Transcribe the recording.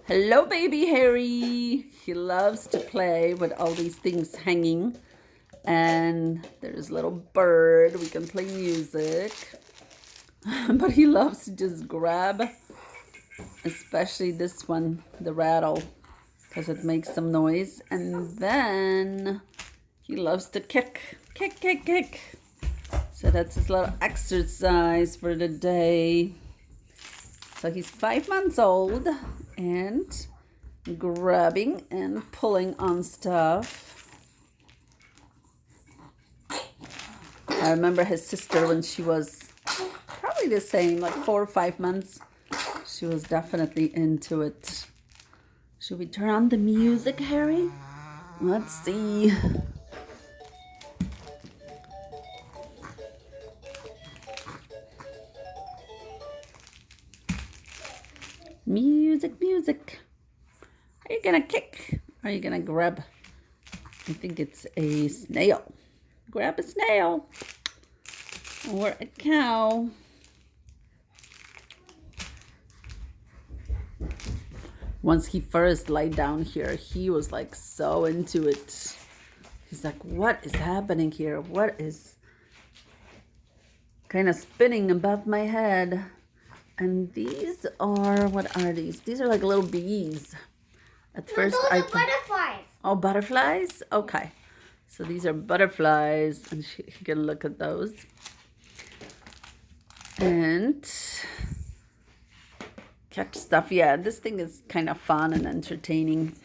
Hello, baby Harry. He loves to play with all these things hanging. And there's a little bird. We can play music. But he loves to just grab, especially this one, the rattle, because it makes some noise. And then he loves to kick, kick, kick, kick. So that's his little exercise for the day. So he's 5 months old and grabbing and pulling on stuff. I remember his sister when she was probably the same, like 4 or 5 months. She was definitely into it. Should we turn on the music, Harry? Let's see. Music, music. Are you gonna kick? Are you gonna grab? I think it's a snail. Grab a snail. Or a cow. Once he first laid down here, he was like so into it. He's like, what is happening here? What is kind of spinning above my head? And these are, what are these? These are like little bees. At first those I are butterflies. Oh, butterflies? Okay. So these are butterflies, and you can look at those. And catch stuff. Yeah, this thing is kind of fun and entertaining.